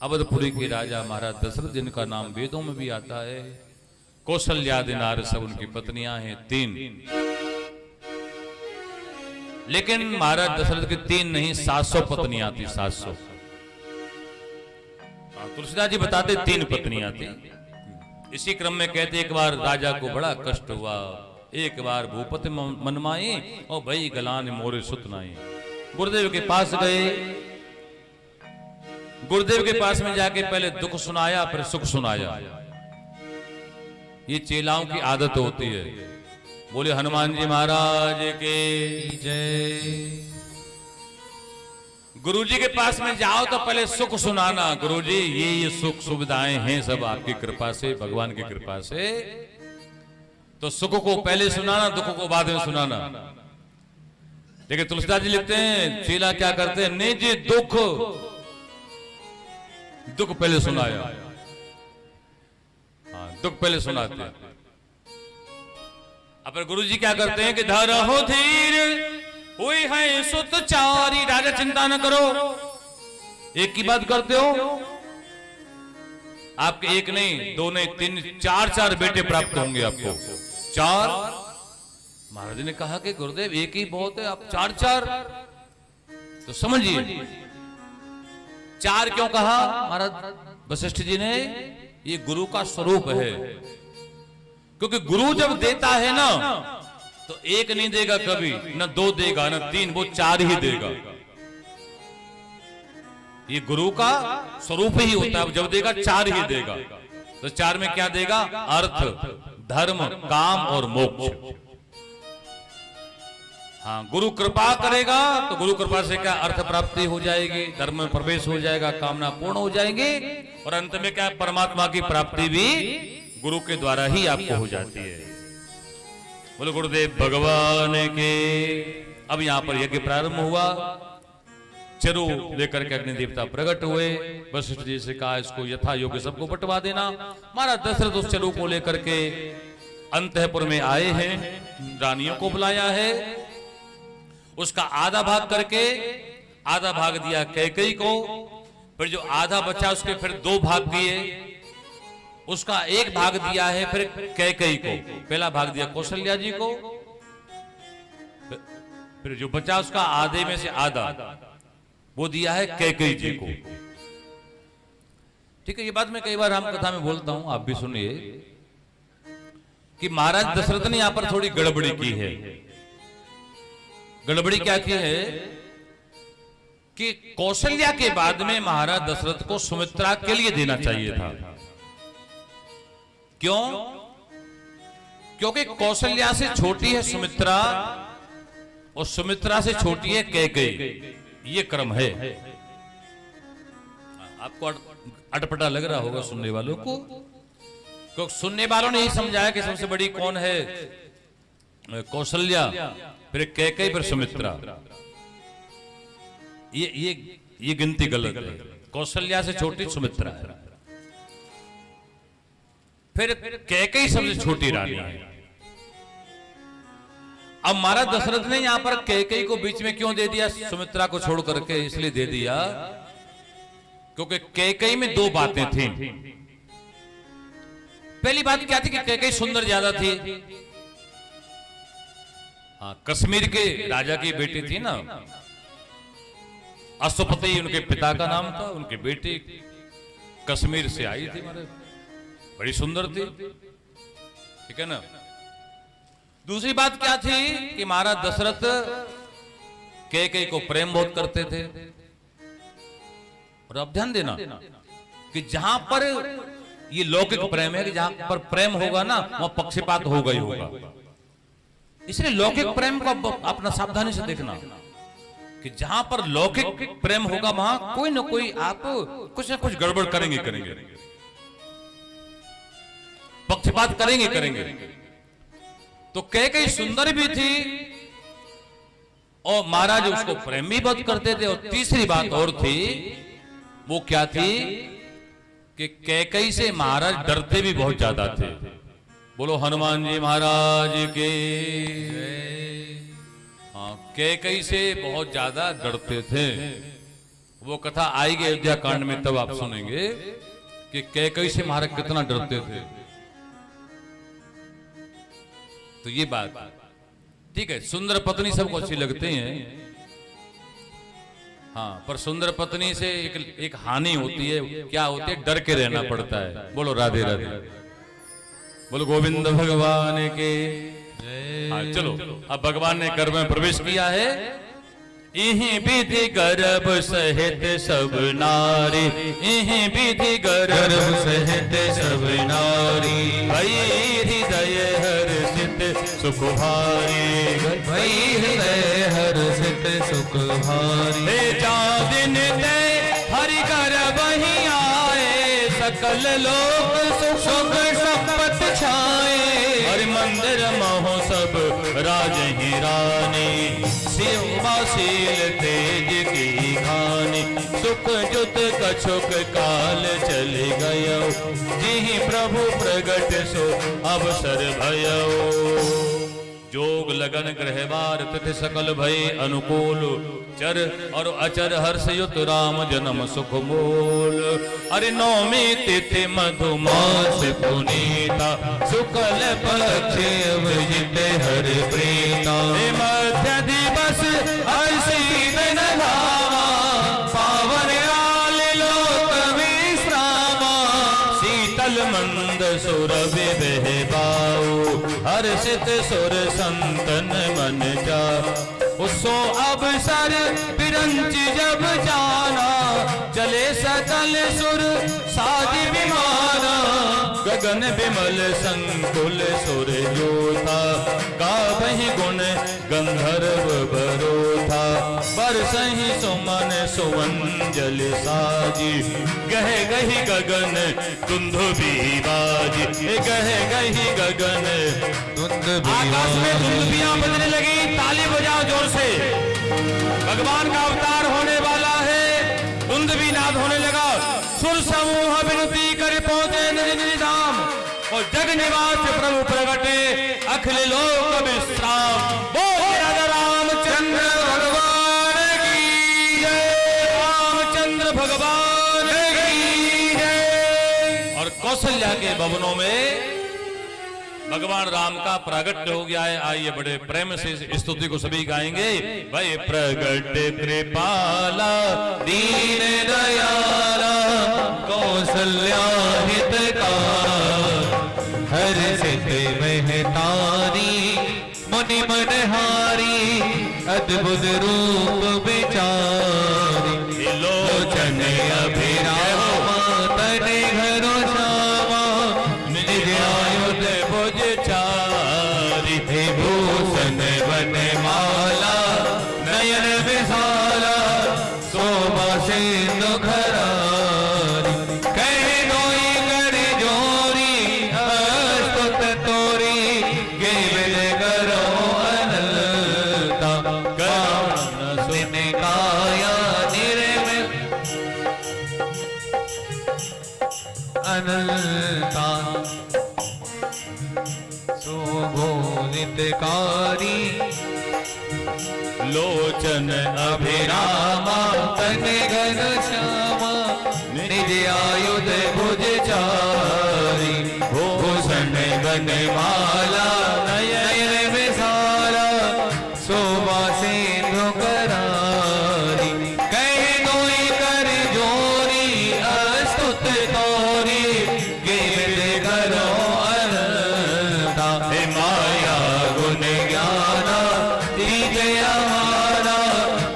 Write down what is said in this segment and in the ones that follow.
अवधपुरी के राजा महाराज दशरथ, जिनका नाम वेदों में भी आता है। कौशल्यादि नार सब उनकी पत्नियां हैं 3, लेकिन महाराज दशरथ की 3 नहीं 700 पत्नियां थी, 700। तुलसीदास जी बताते 3 पत्नियां थी। इसी क्रम में कहते एक बार राजा को बड़ा कष्ट हुआ, एक बार भूपति मनमाई और भई गलान मोरे सुत नाई। गुरुदेव के पास गए, गुरुदेव के पास में जाके पहले दुख सुनाया फिर सुख सुनाया। ये चेलाओं की आदत होती है। बोले हनुमान जी महाराज के जय। गुरुजी के पास में जाओ तो पहले सुख सुनाना, गुरुजी ये सुख सुविधाएं हैं सब आपकी कृपा से, भगवान की कृपा से। तो सुख को पहले सुनाना, दुख को बाद में सुनाना। लेकिन तुलसीदास जी लिखते हैं चेला क्या करते हैं, निज दुख पहले सुनाया। हाँ, दुख पहले सुनाते हैं। अब गुरुजी क्या करते हैं कि धरहो धीर हुई है सुत चारी, राजा चिंता न करो। एक की बात करते हो, आपके एक नहीं, 2 नहीं, 3, 4 बेटे प्राप्त होंगे आपको। 4। महाराज ने कहा कि गुरुदेव एक ही बहुत है, आप 4 तो समझिए 4 क्यों कहा महाराज वशिष्ठ जी ने, ये गुरु का स्वरूप है। क्योंकि गुरु जब देता है ना तो 1 नहीं देगा कभी, न 2 देगा न 3, वो 4 ही देगा। ये गुरु का स्वरूप ही होता है, जब देगा 4 ही देगा। तो 4 में क्या देगा, अर्थ, धर्म, काम और मोक्ष। हाँ, गुरु कृपा करेगा तो गुरु कृपा से क्या अर्थ प्राप्ति हो जाएगी, धर्म में प्रवेश हो जाएगा, कामना पूर्ण हो जाएंगे, और अंत में क्या परमात्मा की प्राप्ति भी गुरु के द्वारा ही आपको हो जाती है। बोलो गुरुदेव भगवान के। अब यहां पर यज्ञ प्रारंभ हुआ, चरु लेकर के अग्नि देवता प्रकट हुए। वशिष्ठ जी से कहा इसको यथा योग्य सबको बंटवा देना। महाराज दशरथ उस चरु को लेकर के अंतःपुर में आए हैं, रानियों को बुलाया है। उसका आधा भाग करके आधा भाग दिया कैकेयी को, फिर जो आधा बचा उसके फिर 2 भाग दिए। उसका 1 भाग दिया है फिर कैकेयी को, पहला भाग दिया कौशल्या जी को, फिर जो बचा उसका आधे में से आधा वो दिया है कैकेयी जी को। ठीक है, ये बात मैं कई बार राम कथा में बोलता हूं, आप भी सुनिए कि महाराज दशरथ ने यहां पर थोड़ी गड़बड़ी की है। गड़बड़ी क्या की है कि कौशल्या के बाद में महाराज दशरथ को सुमित्रा के लिए देना चाहिए था। क्यों? क्योंकि कौशल्या से छोटी है सुमित्रा और सुमित्रा से छोटी है कैकेयी, ये क्रम है। आपको अटपटा लग रहा होगा सुनने वालों को, क्योंकि सुनने वालों ने ही समझाया कि सबसे बड़ी कौन है, कौशल्या, फिर कैकेयी, फिर सुमित्रा। ये गिनती गलत है। कौशल्या से छोटी सुमित्रा है, फिर कैकेयी सबसे छोटी रानी है। अब महाराज दशरथ ने यहां पर कैकेयी को बीच में क्यों दे दिया, सुमित्रा को छोड़ करके? इसलिए दे दिया क्योंकि कैकेयी में 2 बातें थी। पहली बात क्या थी कि कैकेयी सुंदर ज्यादा थी। हाँ, कश्मीर के राजा की बेटी थी ना, अश्वपति उनके पिता का नाम था, उनकी बेटी कश्मीर से आई थी, बड़ी सुंदर थी। ठीक है ना। दूसरी बात क्या थी कि महाराज दशरथ कैकेयी को प्रेम बहुत करते थे। और अब ध्यान देना कि जहां पर ये लौकिक प्रेम है कि जहां पर प्रेम होगा ना वहां पक्षपात होगा ही होगा। इसलिए लौकिक प्रेम को अपना सावधानी से देखना कि जहां पर लौकिक प्रेम होगा वहां कोई ना कोई आप कुछ ना कुछ गड़बड़ करेंगे, पक्षपात करेंगे। तो कैकेयी सुंदर भी थी और महाराज उसको प्रेम भी बहुत करते थे। और तीसरी बात और थी, वो क्या थी कि कैकेयी से महाराज डरते भी बहुत ज्यादा थे। बोलो हनुमान जी महाराज के। हाँ, कैकेयी से बहुत ज्यादा डरते थे। वो कथा आएगी अयोध्या कांड में, तब आप सुनेंगे कि कैकेयी से महाराज कितना डरते थे। तो ये बात ठीक है। सुंदर पत्नी सबको अच्छी लगती हैं, हाँ, पर सुंदर पत्नी से एक हानि होती है। क्या होती है? डर के रहना पड़ता है। बोलो राधे राधे, बोलो गोविंद भगवान के। हाँ, चलो अब भगवान ने गर्भ में प्रवेश किया है। इहीं विधि गर्भ सहित सब नारी, इहीं विधि गर्भ सहित सब नारी, भई हृदय हर्षित सुख भारी, भई हृदय हर्षित सुख भारी। हे दिन ते हरि गर्भ ही आए, सकल लोक सुख संपत छाए, हरि मंदिर महो सब राज ही रानी, शिवशील तेज की खानी, सुख जुत कछुक काल चले गयो, जिहि प्रभु प्रगट सो अवसर भयो। जोग लगन ग्रह बार तिथि सकल भय अनुकूल, चर और अचर हर्ष युत राम जन्म सुख मूल। अरे नौमी तिथि मधुमास पुनीता, शुक्ल पक्ष अभिजित हर प्रीता, मध्य दिवस हर्षि दिन भावा, पावन आल लोक विश्रामा, शीतल मंद सुर विबह बाऊ, हर्षित सुर संतन मन जा, उसो अवसर बिरंच जब जाना, चले सकल सुर साज विमाना, गगन विमल संकुल सुर योथा, गावहि गुण गंधर्व बरोथा, बरसहि सुमन सुवंजल साजी, गह गहि गगन दुंदुभि बाजी, गह गहि गगन आकाश में दुंदुभियां बजने लगी। ताली बजाओ जोर से, भगवान का अवतार होने वाला है। दुंदुभि नाद होने लगा, सुर समूह विनती कर पहुंचे निज निज धाम, और जग निवास प्रभु प्रगटे अखिल लोक विश्राम। बोल राजा रामचंद्र भगवान की जय, रामचंद्र भगवान की जय। और कौशल्या के भवनों में भगवान राम का प्रागट्य हो गया है। आइए बड़े प्रेम से इस स्तुति को सभी गाएंगे। भाई प्रगट कृपाला दीन दयाला, कौशल्या हितकार, हर्षित महतारी, मुनि मनहारी, अद्भुत रूप विचारी, लोचन अभिरामा, तने घरो श्यामा, निज आयुध भुज चारी, भूषण वनमाला, नयन विशाला, शोभा सिंधु खरारी, कह दोई कर जोरी, अस्तुत तोरी, गेविल करो अनलता, करुण सुन काया निर्मल अनलता, शोभोनितकारी, लोचन अभिरामा, तने घन श्यामा, निज आयुध भुज चारी, भूषण वनमाला, नयन विशाला, शोभा सिंधु करारी, कह दोई कर जोरी, अस्तुत तोरी, गेविल करो अनंता, हे माया गुण ज्ञाना, दीजय हमारा,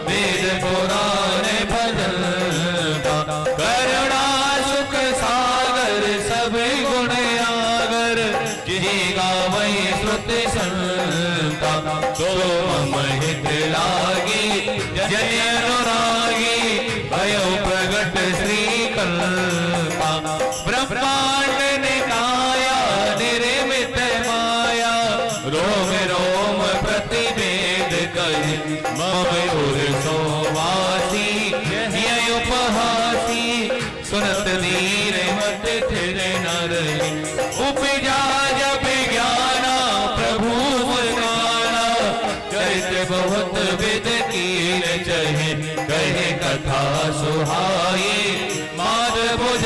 वेद पुराण भजनता, करुणा सुख सागर, सब गुण आगर, जिहि गावै श्रुति संता, तो मम हित लागी, जन अनुरागी, भयो प्रगट श्री कल्पा, ब्रह्मांड निकाया, निर्मित माया, रोम रोम प्रतिवेद कहि, मम उर सोवासी, यह उपहासी, सुनत धीर मत थिर नर, उपजा जब ज्ञाना, प्रभु गाना, चरित बहुत विद कीन चहे, कहे कथा सुहा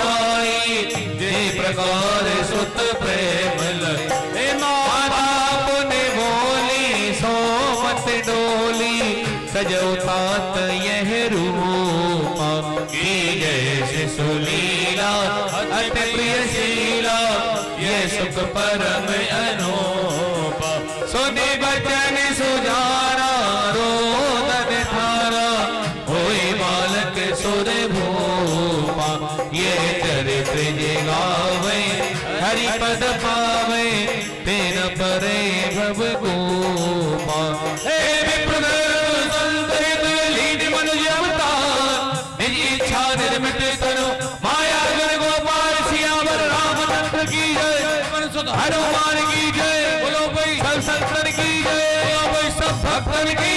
माई जे प्रकार सुत प्रेम लगे माता पुने बोली सो मत डोली सजो तात यह रूपा की जैसे सुलीला अति प्रिय शीला ये सुख परम अनूपा सुनि बचन सुजारा रोदन थारा होई बालक सुर भूपा ये चरित्र जे गावे हरि पद पावे तेन परे भव गोपा हे विप्रधर संतरित लीन मनुज अवतार निज इच्छा निर्मित तनु माया गुण गोपाल सियावर रामचंद्र की जय हनुमान की जय बोलो भाई सब संतन की जय बोलो भाई सब भक्तन की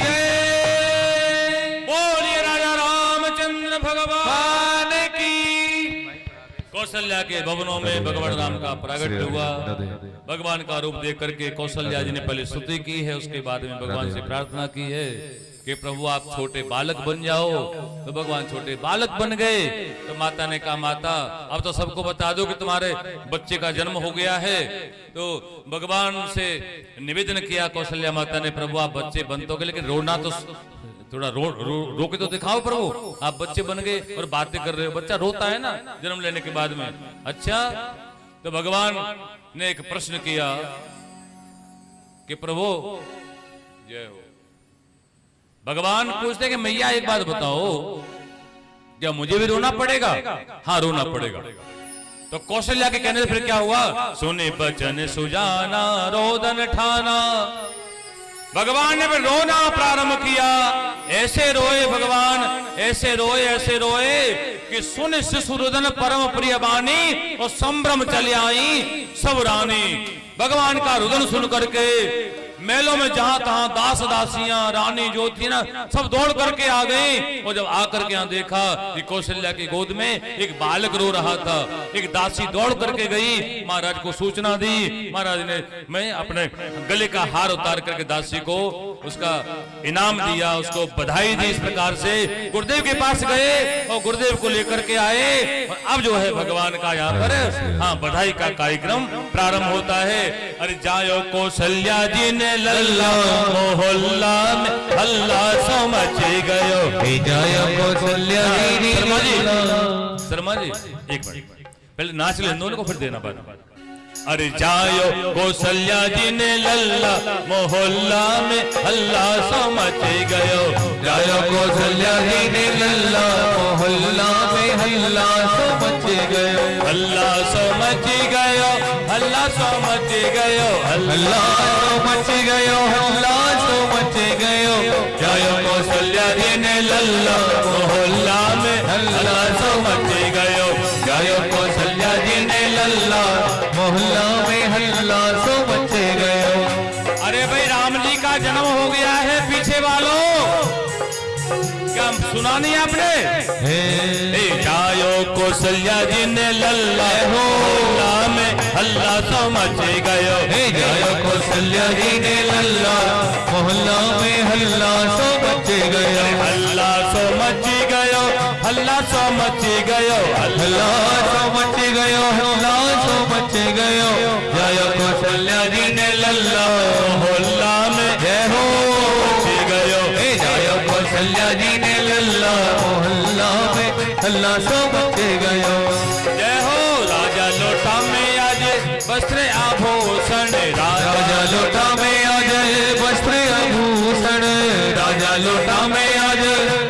जय बोलिए राजा रामचंद्र भगवान की कौशल्या के भवनों में भगवान राम का प्रकट हुआ। भगवान का रूप देख करके कौशल्या जी ने पहले स्तुति की है, उसके बाद में भगवान से प्रार्थना की है कि प्रभु आप छोटे बालक बन जाओ। तो भगवान छोटे बालक बन गए। तो माता ने कहा माता अब तो सबको बता दो कि तुम्हारे बच्चे का जन्म हो गया है। तो भगवान से निवेदन किया कौशल्या माता ने, प्रभु आप बच्चे बन तो गए लेकिन रोना तो थोड़ा रो के तो दिखाओ प्रभु, आप बच्चे बन गए और बातें कर रहे हो। बच्चा रोता है ना जन्म लेने के बाद में। अच्छा, तो भगवान ने एक प्रश्न किया कि प्रभु जय हो। भगवान पूछते कि मैया एक बात बताओ, क्या मुझे भी रोना पड़ेगा? हाँ रोना पड़ेगा। तो कौशल्या के कहने से फिर क्या हुआ? सुने बचन सुजाना रोदन ठाना। भगवान ने फिर रोना प्रारंभ किया। ऐसे रोए भगवान, ऐसे रोए कि सुन शिशु रुदन परम प्रिय बानी और संभ्रम चले आई सब रानी। भगवान का रुदन सुन करके मेलों में जहां तहां दास दासियां रानी जो थी ना सब दौड़ करके आ गई। और जब आकर के यहाँ देखा कि कौशल्या की गोद में एक बालक रो रहा था, एक दासी दौड़ करके गई, महाराज को सूचना दी। महाराज ने मैं अपने गले का हार उतार करके दासी को उसका इनाम दिया, उसको बधाई दी। इस प्रकार से गुरुदेव के पास गए और गुरुदेव को लेकर के आए। और अब जो है भगवान का यहाँ पर हाँ बधाई का कार्यक्रम प्रारंभ होता है। अरे जायो कौशल्या जी ने लल्ला मोहल्ला में हल्ला सो मचे गयो। जायो कौशल्या जी शर्मा जी एक मिनट पहले नाच लें दोनों को, फिर देना बाद। अरे जायो कौशल्या जी ने लल्ला मोहल्ला में हल्ला सो मचे गयो। जायो कौशल्या जी ने लल्ला मोहल्ला में हल्ला सो मचे गयो। हल्ला सो मचे गयो, हल्ला सो मचे गयो, हल्ला सो मचे गयो, हल्ला सो मचे गयो। जायो कौशल्या जी ने लल्ला मोहल्ला में हल्ला सो मचे गयो। जायो कौशल्या जी ने लल्ला मोहल्ला में हल्ला सो मचे गयो। अरे भाई राम जी का जन्म हो गया है पीछे वालों, क्या सुना नहीं आपने? जायो कौशल्या जी ने लल्ला मोहल्ला में हल्ला सो मचे गयो। जायो कौशल्या जी ने लल्ला मोहल्ला में हल्ला सो मचे गयो। हल्ला सो मची गयो, हल्ला सो मची गयो, हल्ला सो मचे गयो, हल्ला सो मचे गयो। जायो कौशल्या जी ने लल्ला मोहल्ला में जय हो मची गयो। जायो कौशल्या जी ने लल्ला मोहल्ला में हल्ला सो मचे गयो। जय हो। राजा लोटा में आज वस्त्र आभूषण, राजा लोटा में आज वस्त्र आभूषण। राजा लोटा में आज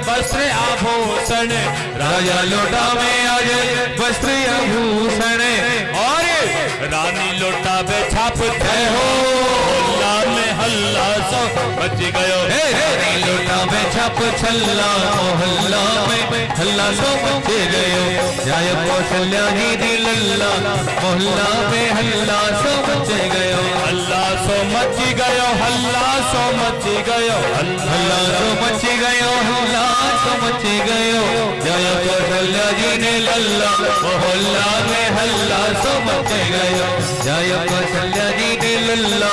वस्त्र आभूषण, राजा लोटा में आज वस्त्र आभूषण। और रानी लोटा पे छाप जय हो। हल्ला में हल्ला सो मच गयो। रानी लोटा में छाप छल्ला मोहल्ला में हल्ला सो मचे गयो। जायो कौशल्या जी ने लल्ला मोहल्ला में हल्ला सो मचे गयो। हल्ला सो मच गयो, हल्ला सो मच गयो, हल्ला सो मचे गयो, हल्ला सो मचे गयो। जायो कौशल्या जी ने लल्ला मोहल्ला में हल्ला सो मचे गयो। जायो कौशल्या जी ने लल्ला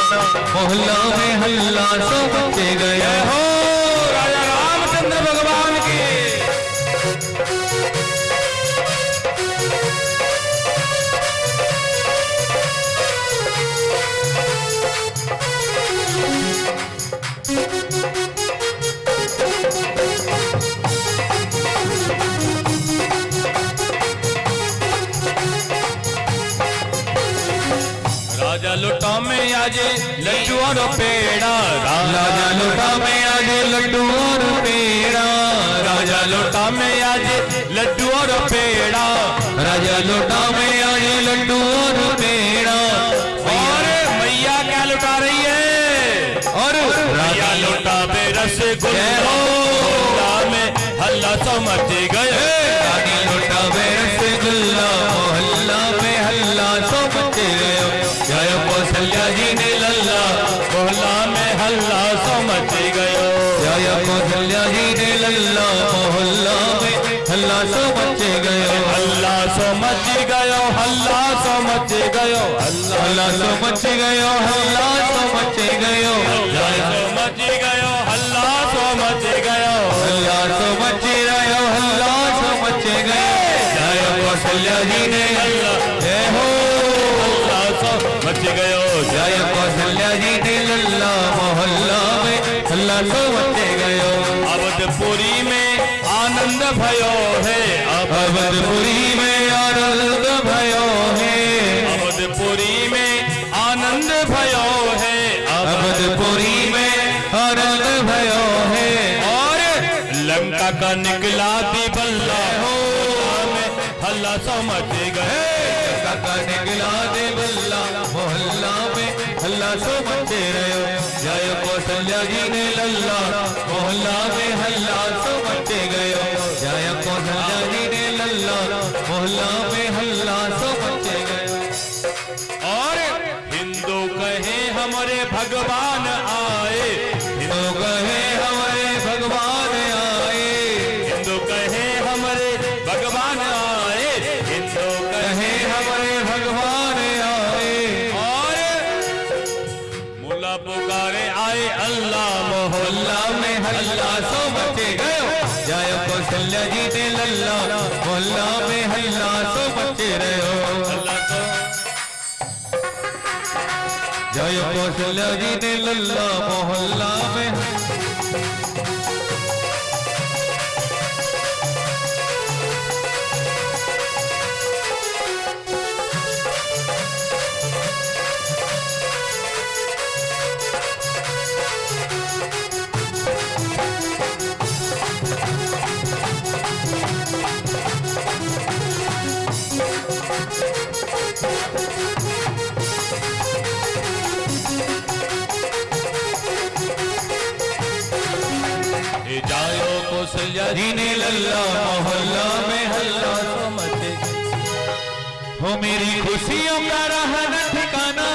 मोहल्ला में हल्ला सो मचे गयो। हो राजा रामचंद्र भगवान की। आज लड्डू और पेड़ा, राजा लोटा में आज लड्डू और पेड़ा, राजा लोटा में आज लड्डू और पेड़ा, राजा लोटा में आज लड्डू और पेड़ा। और मैया क्या लुटा रही है? और मैया लोटा में रसगुल्ला में हल्ला सो मच गए, रानी लोटा में रसगुल्ला मोहल्ला में हल्ला सो मच गयो। जय कौशल्या जी ने लल्ला मोहल्ला में हल्ला सो मच गयो, जय कौशल्या जी ने लल्ला मोहल्ला में हल्ला सो मच गयो। हल्ला सो मच गयो, हल्ला सो मच गयो, हल्ला सो मच गयो, हल्ला सो मच गयो। हल्ला सो मच गयो, हल्ला सो मच गयो, हल्ला सो मच गयो, हल्ला सो मच गयो। जय कौशल्या जी ने जय हो, हल्ला सो मच गयो, जय कौशल्या जी ने लल्ला मोहल्ला में हल्ला सो मच गयो। अवधपुरी में आनंद भयो है, अवधपुरी में आनंद भयो है, अवधपुरी में आनंद भयो है, अवधपुरी में आनंद भयो है। और लंका का निकला दिबल्ला हो में हल्ला सो मच गए, काका निकला दे बल्ला मोहल्ला में हल्ला सो मचे रहो। जय कौशल्या जी ने लल्ला मोहल्ला में हल्ला सो मचे गयो। जय कौशल्या जी ने लल्ला मोहल्ला में हल्ला सो मचे गयो। और हिंदू कहे हमारे भगवान आए, हिंदू कहे हमारे भगवान आए, हिंदू कहे हमारे भगवान आए, हिंदू कहे हमारे भगवान आए। और मुल्ला पुकारे आए अल्लाह मोहल्ला में हल्ला सो मचे गयो। जय कौशल्या जी ने लल्ला मोहल्ला में हल्ला सो मचे रहो। जय कौशल्या जी ने लल्ला मोहल्ला में जायो कौशल्या जी ने लल्ला मोहल्ला में हल्ला सो मचे। हो मेरी खुशियों का रहा न ठिकाना,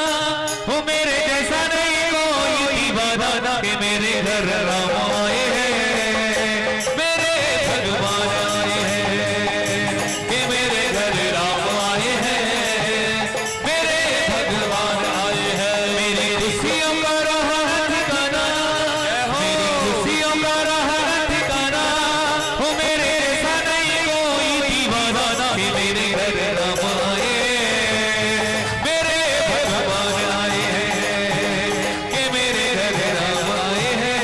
हो मेरे जैसा नहीं कोई दीवाना। कि मेरे घर राम आए हैं, मेरे भगवान आए हैं। कि मेरे घर राम आए हैं, मेरे भगवान आए हैं। मेरी खुशियों का रहा न ठिकाना, मेरी खुशियों का रहा न ठिकाना। हो मेरे जैसा नहीं कोई दीवाना। कि मेरे घर राम आए, मेरे भगवान आए हैं। कि मेरे घर राम आए हैं,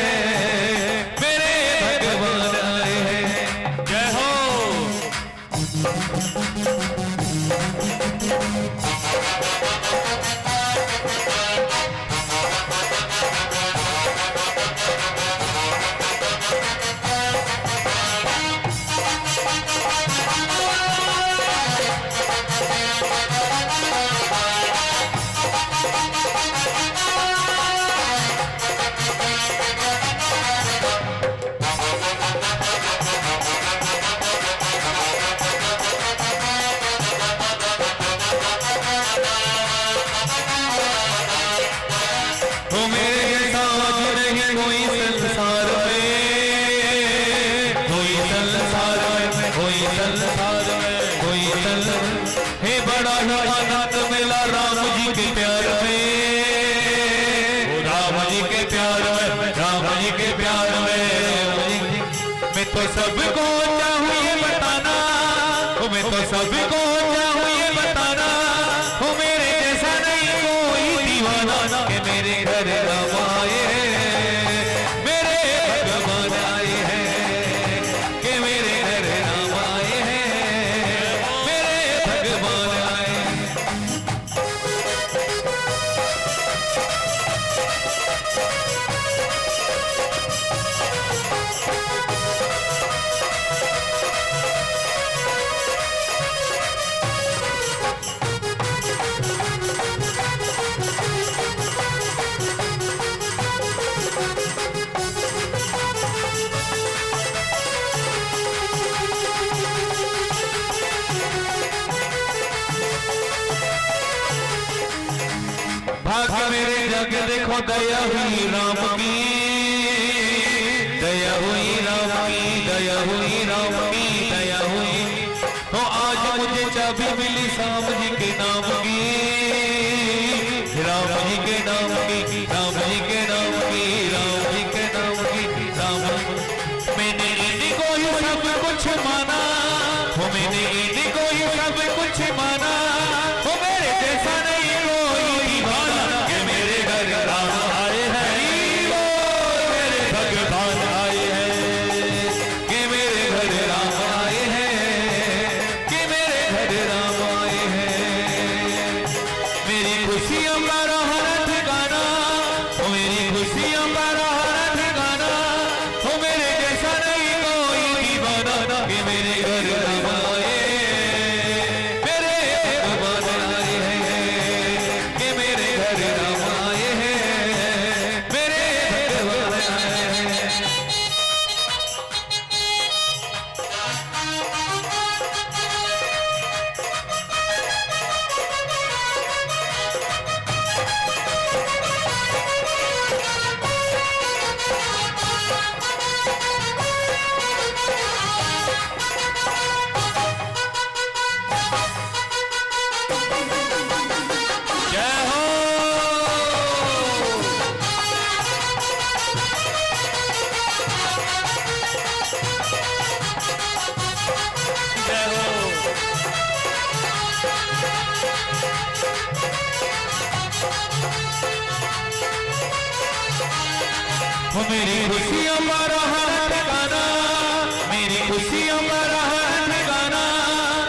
मेरे भगवान आए हैं। जय हो। हो मेरे जैसा आज नहीं कोई संसार में, कोई संसार में, कोई संसार में, कोई संसार। हे बड़ा ही आनंद मिला राम जी के प्यार में, राम जी के प्यार में, राम जी के प्यार में। मैं तो सबको चाहूँ ये बताना, मैं तो सबको चाहूँ ये बताना। हो मेरे जैसा नहीं कोई दीवाना। कि मेरे घर राम आए हैं, मेरे भगवान आए हैं। कि मेरे घर राम आए हैं, मेरे भगवान आए हैं। भाग्य मेरे जग देखो दया हुई राम की, दया हुई राम की, दया हुई राम की, दया हुई। तो आज मुझे चाबी मिली श्याम जी के नाम की, राम जी के नाम की, राम जी के नाम की, राम जी के नाम की, राम जी। मैंने इनको ही सब कुछ माना, हो मैंने इनको ही सब कुछ माना, हो मेरे जैसा नहीं कोई दीवाना। कि मेरे घर राम आए हैं, मेरे भगवान आए हैं, कि मेरे घर राम आए हैं, कि मेरे घर राम आए हैं। मेरी खुशियों का रहा ठिकाना, हो मेरी खुशियों का रहा ठिकाना, हो मेरे जैसा नहीं कोई दीवाना। कि मेरे घर राम आए, मेरे भगवान आए हैं, कि मेरे घर राम आए हैं, मेरे भगवान आए हैं। जय हो। जय हो। मेरी खुशियों का रहा ठिकाना, मेरी खुशियों का रहा ठिकाना,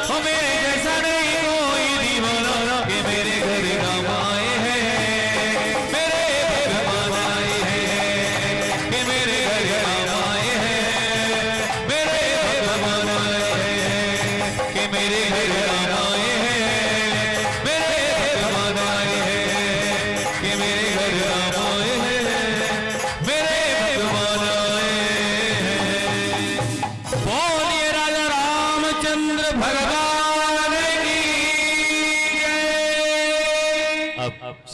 हो मेरे जैसा नहीं कोई दीवाना। कि मेरे घर राम आए हैं, मेरे भगवान आए हैं, कि मेरे घर राम आए हैं, मेरे भगवान आए हैं, कि मेरे घर राम आए हैं, मेरे भगवान आए हैं, कि मेरे घर राम आए हैं, मेरे भगवान आए हैं। बोलिए राजा रामचंद्र भगवान की जय। अब